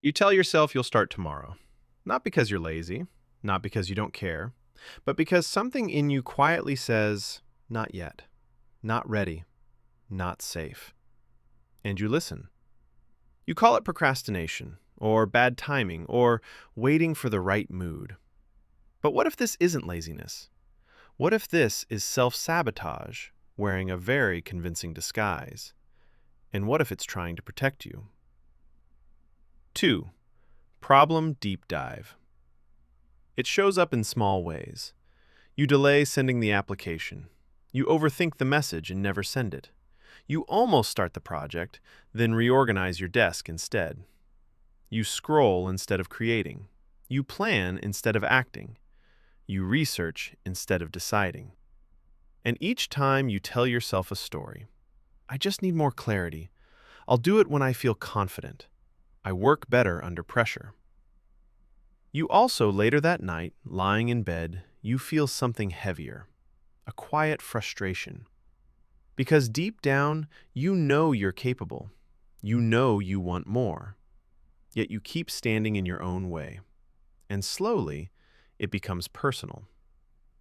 You tell yourself you'll start tomorrow, not because you're lazy, not because you don't care, but because something in you quietly says, not yet, not ready, not safe. And you listen. You call it procrastination, or bad timing, or waiting for the right mood. But what if this isn't laziness? What if this is self-sabotage wearing a very convincing disguise? And what if it's trying to protect you? 2. Problem deep dive. It shows up in small ways. You delay sending the application. You overthink the message and never send it. You almost start the project, then reorganize your desk instead. You scroll instead of creating. You plan instead of acting. You research instead of deciding. And each time you tell yourself a story. I just need more clarity. I'll do it when I feel confident. I work better under pressure. You also, later that night, lying in bed, you feel something heavier, a quiet frustration. Because deep down, you know you're capable. You know you want more. Yet you keep standing in your own way. And slowly, it becomes personal.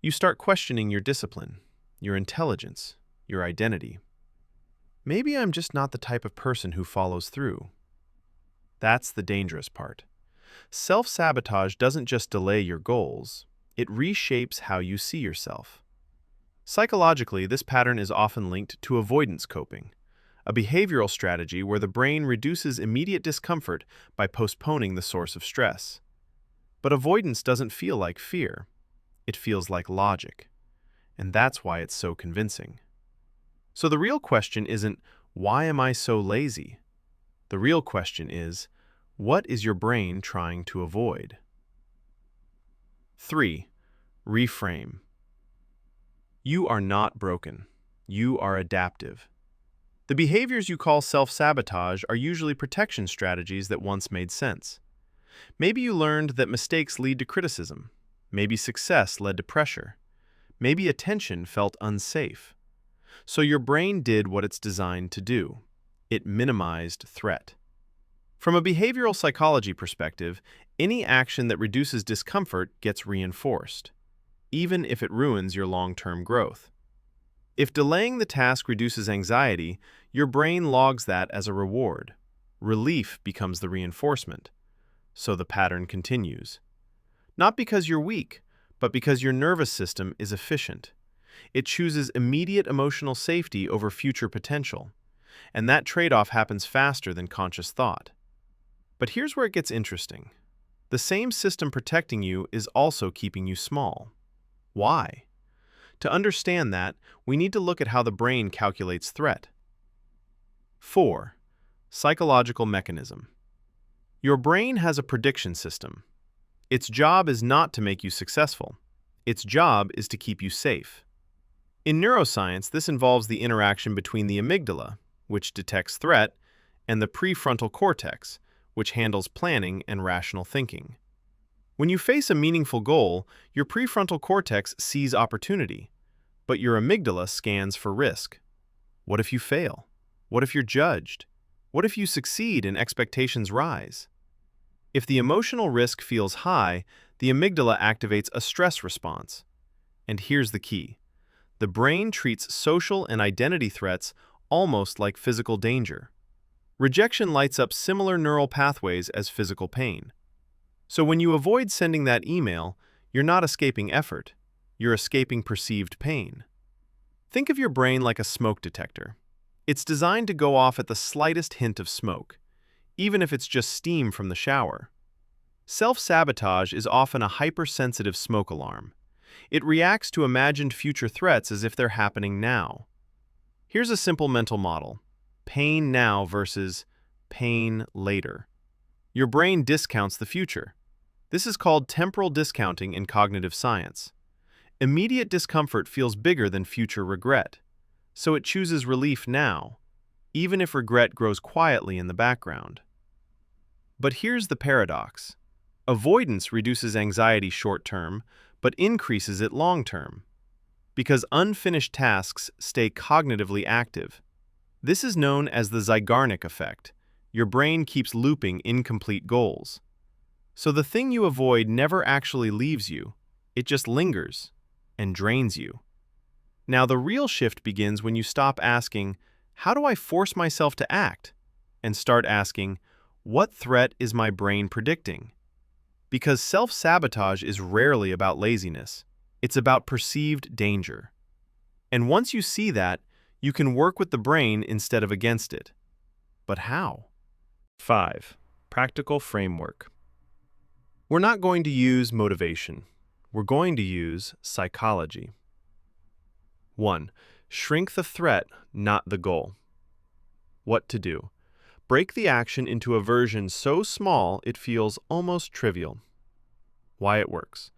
You start questioning your discipline, your intelligence, your identity. Maybe I'm just not the type of person who follows through. That's the dangerous part. Self-sabotage doesn't just delay your goals, it reshapes how you see yourself. Psychologically, this pattern is often linked to avoidance coping, a behavioral strategy where the brain reduces immediate discomfort by postponing the source of stress. But avoidance doesn't feel like fear. It feels like logic. And that's why it's so convincing. So the real question isn't, why am I so lazy? The real question is, what is your brain trying to avoid? 3. Reframe. You are not broken. You are adaptive. The behaviors you call self-sabotage are usually protection strategies that once made sense. Maybe you learned that mistakes lead to criticism. Maybe success led to pressure. Maybe attention felt unsafe. So your brain did what it's designed to do. It minimized threat. From a behavioral psychology perspective, any action that reduces discomfort gets reinforced, even if it ruins your long-term growth. If delaying the task reduces anxiety, your brain logs that as a reward. Relief becomes the reinforcement. So the pattern continues. Not because you're weak, but because your nervous system is efficient. It chooses immediate emotional safety over future potential. And that trade-off happens faster than conscious thought. But here's where it gets interesting. The same system protecting you is also keeping you small. Why? To understand that, we need to look at how the brain calculates threat. 4. Psychological mechanism. Your brain has a prediction system. Its job is not to make you successful. Its job is to keep you safe. In neuroscience, this involves the interaction between the amygdala, which detects threat, and the prefrontal cortex, which handles planning and rational thinking. When you face a meaningful goal, your prefrontal cortex sees opportunity, but your amygdala scans for risk. What if you fail? What if you're judged? What if you succeed and expectations rise? If the emotional risk feels high, the amygdala activates a stress response. And here's the key. The brain treats social and identity threats almost like physical danger. Rejection lights up similar neural pathways as physical pain. So when you avoid sending that email, you're not escaping effort. You're escaping perceived pain. Think of your brain like a smoke detector. It's designed to go off at the slightest hint of smoke, even if it's just steam from the shower. Self-sabotage is often a hypersensitive smoke alarm. It reacts to imagined future threats as if they're happening now. Here's a simple mental model. Pain now versus pain later. Your brain discounts the future. This is called temporal discounting in cognitive science. Immediate discomfort feels bigger than future regret, so it chooses relief now, even if regret grows quietly in the background. But here's the paradox. Avoidance reduces anxiety short-term, but increases it long-term, because unfinished tasks stay cognitively active. This is known as the Zeigarnik Effect, Your brain keeps looping incomplete goals. So the thing you avoid never actually leaves you. It just lingers and drains you. Now, the real shift begins when you stop asking, "How do I force myself to act?" and start asking, "What threat is my brain predicting?" Because self-sabotage is rarely about laziness. It's about perceived danger. And once you see that, you can work with the brain instead of against it. But how? 5. Practical framework. We're not going to use motivation. We're going to use psychology. 1. Shrink the threat, not the goal. What to do? Break the action into a version so small it feels almost trivial. Why it works.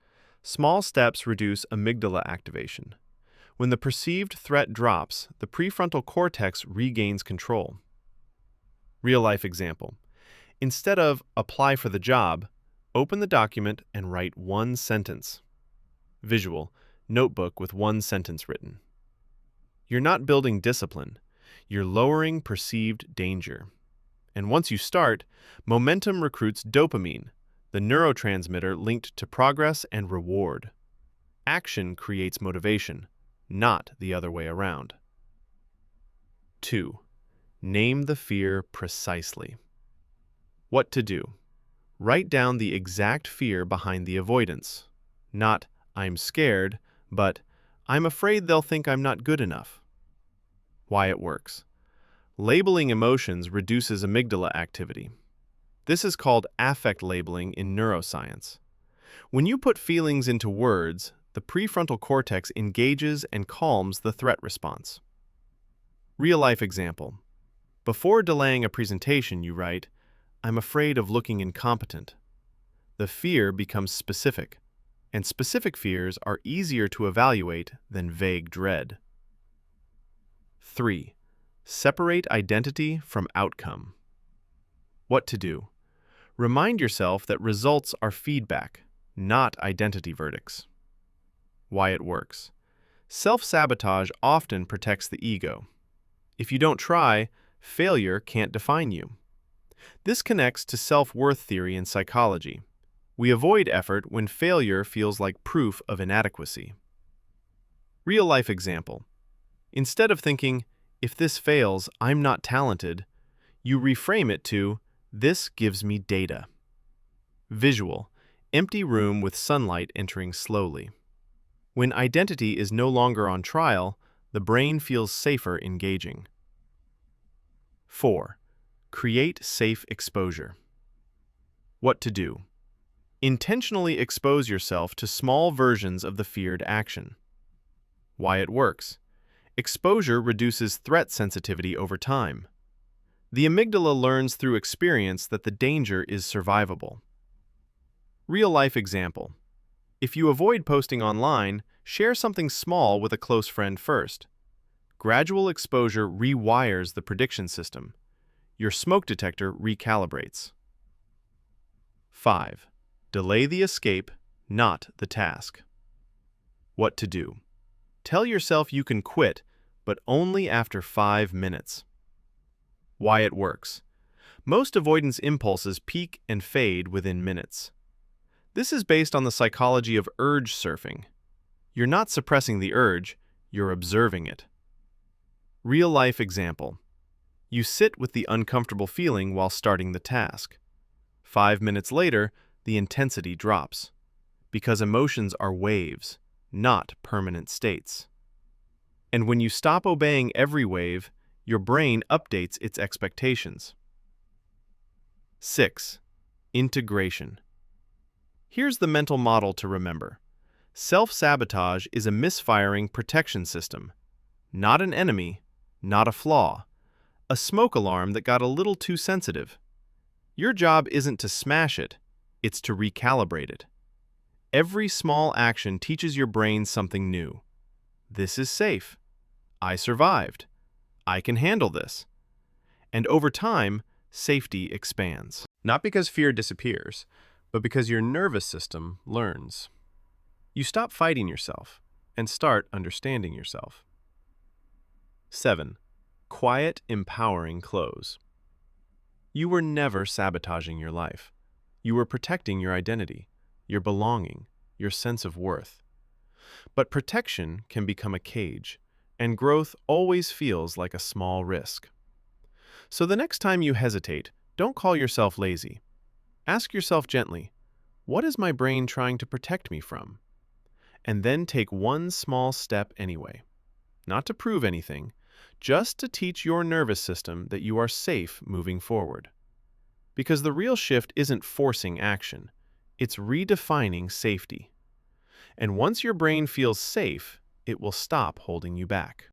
Small steps reduce amygdala activation. When the perceived threat drops, the prefrontal cortex regains control. Real-life example. Instead of apply for the job, open the document and write one sentence. Visual. Notebook with one sentence written. You're not building discipline. You're lowering perceived danger. And once you start, momentum recruits dopamine, the neurotransmitter linked to progress and reward. Action creates motivation, not the other way around. 2. Name the fear precisely. What to do? Write down the exact fear behind the avoidance. Not, "I'm scared," but, "I'm afraid they'll think I'm not good enough." Why it works. Labeling emotions reduces amygdala activity. This is called affect labeling in neuroscience. When you put feelings into words, the prefrontal cortex engages and calms the threat response. Real-life example. Before delaying a presentation, you write, "I'm afraid of looking incompetent." The fear becomes specific, and specific fears are easier to evaluate than vague dread. 3. Separate identity from outcome. What to do? Remind yourself that results are feedback, not identity verdicts. Why it works. Self-sabotage often protects the ego. If you don't try, failure can't define you. This connects to self-worth theory in psychology. We avoid effort when failure feels like proof of inadequacy. Real-life example. Instead of thinking, "If this fails, I'm not talented," you reframe it to, "This gives me data." Visual. Empty room with sunlight entering slowly. When identity is no longer on trial, the brain feels safer engaging. 4. Create safe exposure. What to do? Intentionally expose yourself to small versions of the feared action. Why it works. Exposure reduces threat sensitivity over time. The amygdala learns through experience that the danger is survivable. Real-life example. If you avoid posting online, share something small with a close friend first. Gradual exposure rewires the prediction system. Your smoke detector recalibrates. 5. Delay the escape, not the task. What to do? Tell yourself you can quit, but only after 5 minutes. Why it works. Most avoidance impulses peak and fade within minutes. This is based on the psychology of urge surfing. You're not suppressing the urge, you're observing it. Real-life example. You sit with the uncomfortable feeling while starting the task. 5 minutes later, the intensity drops. Because emotions are waves, not permanent states. And when you stop obeying every wave, your brain updates its expectations. 6. Integration. Here's the mental model to remember. Self-sabotage is a misfiring protection system. Not an enemy, not a flaw. A smoke alarm that got a little too sensitive. Your job isn't to smash it, it's to recalibrate it. Every small action teaches your brain something new. This is safe. I survived. I can handle this. And over time, safety expands. Not because fear disappears, but because your nervous system learns. You stop fighting yourself and start understanding yourself. 7. Quiet, empowering close. You were never sabotaging your life. You were protecting your identity, your belonging, your sense of worth. But protection can become a cage, and growth always feels like a small risk. So the next time you hesitate, don't call yourself lazy. Ask yourself gently, what is my brain trying to protect me from? And then take one small step anyway. Not to prove anything, just to teach your nervous system that you are safe moving forward. Because the real shift isn't forcing action, it's redefining safety. And once your brain feels safe, it will stop holding you back.